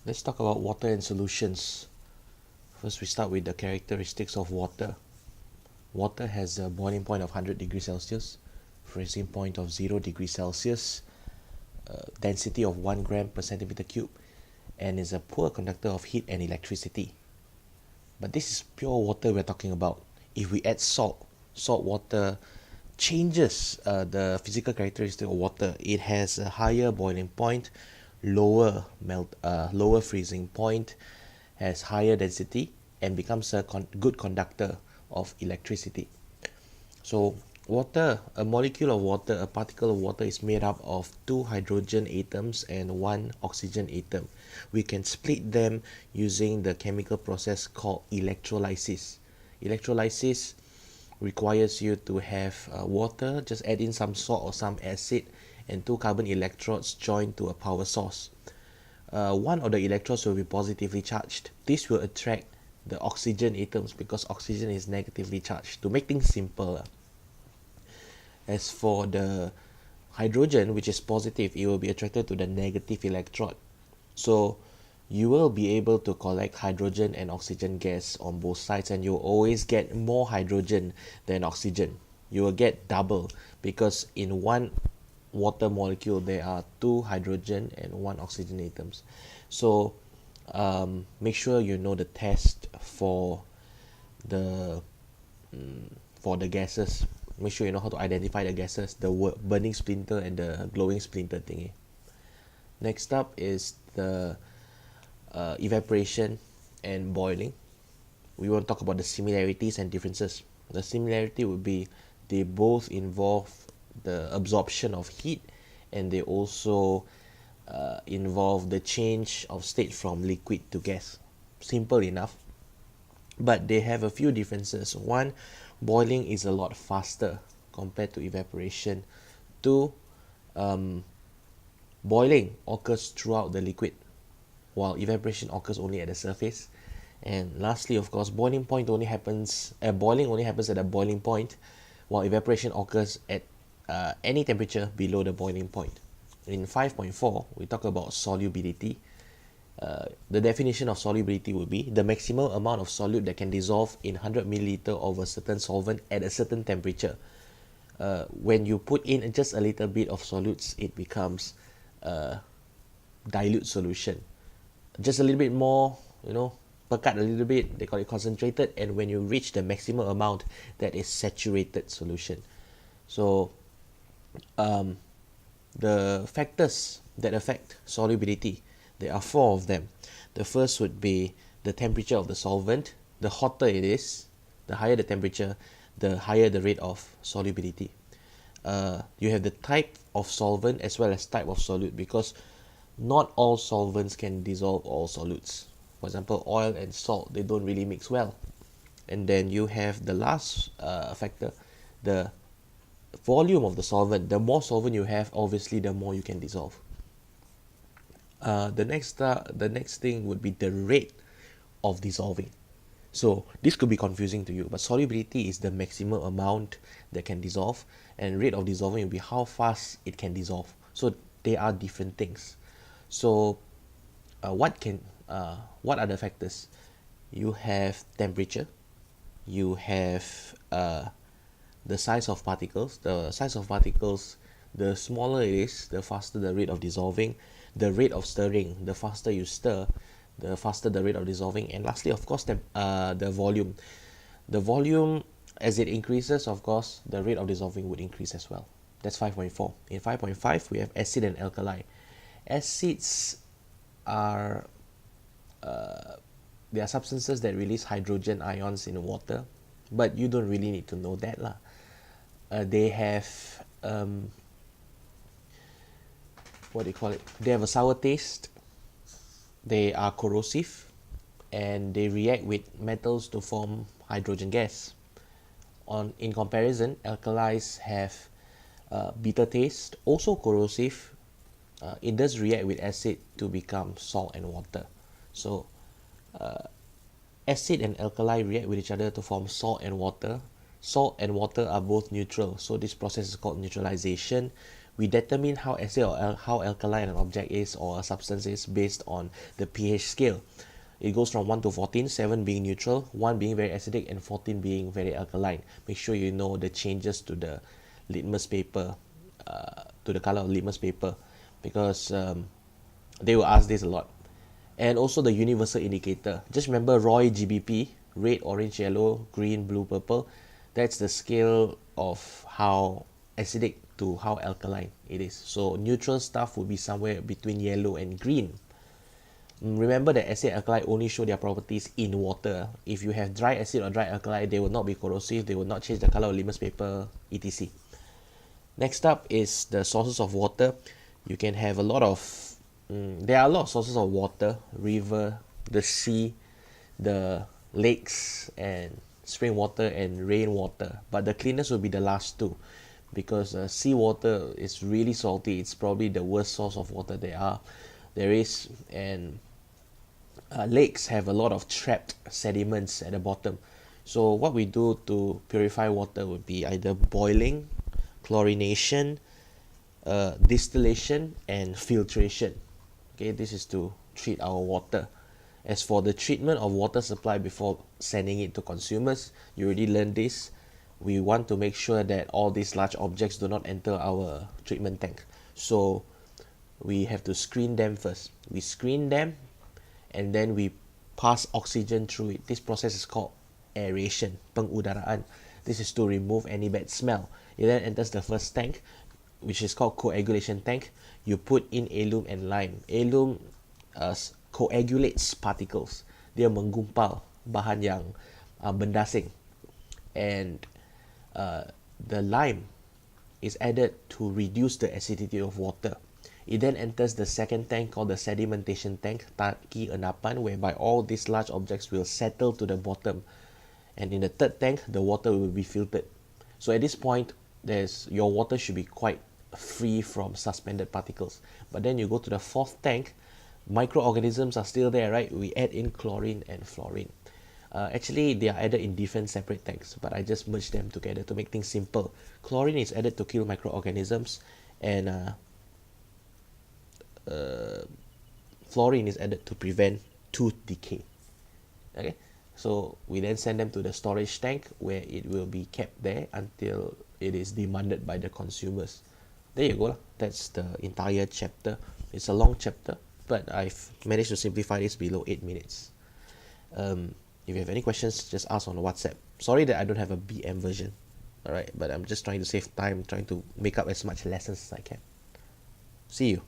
Let's talk about water and solutions. First, we start with the characteristics of water. Water has a boiling point of 100 degrees Celsius, freezing point of 0 degrees Celsius, density of 1 gram per centimeter cube, and is a poor conductor of heat and electricity. But this is pure water we're talking about. If we add salt water changes the physical characteristic of water. It has a higher boiling point, lower freezing point, has higher density, and becomes a good conductor of electricity. So water, a molecule of water, a particle of water is made up of 2 hydrogen atoms and 1 oxygen atom. We can split them using the chemical process called electrolysis. Electrolysis requires you to have water, just add in some salt or some acid, and 2 carbon electrodes joined to a power source. One of the electrodes will be positively charged. This will attract the oxygen atoms because oxygen is negatively charged. To make things simple, as for the hydrogen, which is positive, it will be attracted to the negative electrode. So you will be able to collect hydrogen and oxygen gas on both sides, and you'll always get more hydrogen than oxygen. You will get double because in one water molecule there are 2 hydrogen and 1 oxygen atoms. So make sure you know the test for the gases. Make sure you know how to identify the gases, the burning splinter and the glowing splinter thingy. Next up is the evaporation and boiling. We want to talk about the similarities and differences. The similarity would be they both involve the absorption of heat, and they also involve the change of state from liquid to gas. Simple enough, but they have a few differences. One, boiling is a lot faster compared to evaporation. Two, boiling occurs throughout the liquid, while evaporation occurs only at the surface. And lastly, of course, boiling only happens at a boiling point, while evaporation occurs at any temperature below the boiling point. In 5.4, we talk about solubility. The definition of solubility would be the maximum amount of solute that can dissolve in 100 milliliter of a certain solvent at a certain temperature. When you put in just a little bit of solutes, it becomes a dilute solution. Just a little bit more, pekat a little bit, they call it concentrated, and when you reach the maximum amount, that is saturated solution. So the factors that affect solubility, there are 4 of them. The first would be the temperature of the solvent. The hotter it is, the higher the temperature, the higher the rate of solubility. You have the type of solvent as well as type of solute, because not all solvents can dissolve all solutes. For example, oil and salt, they don't really mix well. And then you have the last factor, the volume of the solvent. The more solvent you have, obviously the more you can dissolve. The next thing would be the rate of dissolving. So this could be confusing to you, but solubility is the maximum amount that can dissolve, and rate of dissolving will be how fast it can dissolve. So they are different things. So what are the factors? You have temperature, you have the size of particles. The size of particles, the smaller it is, the faster the rate of dissolving. The rate of stirring, the faster you stir, the faster the rate of dissolving. And lastly, of course, the volume. The volume, as it increases, of course, the rate of dissolving would increase as well. That's 5.4. In 5.5, we have acid and alkali. Acids are they are substances that release hydrogen ions in water, but you don't really need to know that lah. They have what do you call it? They have a sour taste. They are corrosive, and they react with metals to form hydrogen gas. In comparison, alkalis have bitter taste, also corrosive. It does react with acid to become salt and water. So acid and alkali react with each other to form salt and water. Salt and water are both neutral, so this process is called neutralization, We determine how acid or how alkaline an object is or a substance is based on the pH scale. It goes from 1 to 14, 7 being neutral, 1 being very acidic, and 14 being very alkaline. Make sure you know the changes to the litmus paper, to the color of litmus paper, because they will ask this a lot. And also the universal indicator. Just remember ROY GBP, red, orange, yellow, green, blue, purple. That's the scale of how acidic to how alkaline it is. So neutral stuff would be somewhere between yellow and green. Remember that acid and alkali only show their properties in water. If you have dry acid or dry alkali, they will not be corrosive, they will not change the color of litmus paper, etc. Next up is the sources of water. You can have a lot of, there are a lot of sources of water, river, the sea, the lakes, and spring water and rainwater. But the cleanest will be the last two, because seawater is really salty. It's probably the worst source of water there is, and lakes have a lot of trapped sediments at the bottom. So what we do to purify water would be either boiling, chlorination, distillation, and filtration. Okay, this is to treat our water. As for the treatment of water supply before sending it to consumers, you already learned this. We want to make sure that all these large objects do not enter our treatment tank. So we have to screen them first. We screen them, and then we pass oxygen through it. This process is called aeration, pengudaraan. This is to remove any bad smell. It then enters the first tank, which is called coagulation tank. You put in alum and lime. Alum coagulates particles. Dia menggumpal bahan yang bendasing. And the lime is added to reduce the acidity of water. It then enters the second tank called the sedimentation tank, taki enapan, whereby all these large objects will settle to the bottom. And in the third tank, the water will be filtered. So at this point, your water should be quite free from suspended particles. But then you go to the fourth tank, microorganisms are still there, right? We add in chlorine and fluorine. Actually, they are added in different separate tanks, but I just merged them together to make things simple. Chlorine is added to kill microorganisms, and fluorine is added to prevent tooth decay. Okay, so we then send them to the storage tank, where it will be kept there until it is demanded by the consumers. There you go lah. That's the entire chapter. It's a long chapter, but I've managed to simplify this below 8 minutes. If you have any questions, just ask on WhatsApp. Sorry that I don't have a BM version, alright, but I'm just trying to save time, trying to make up as much lessons as I can. See you.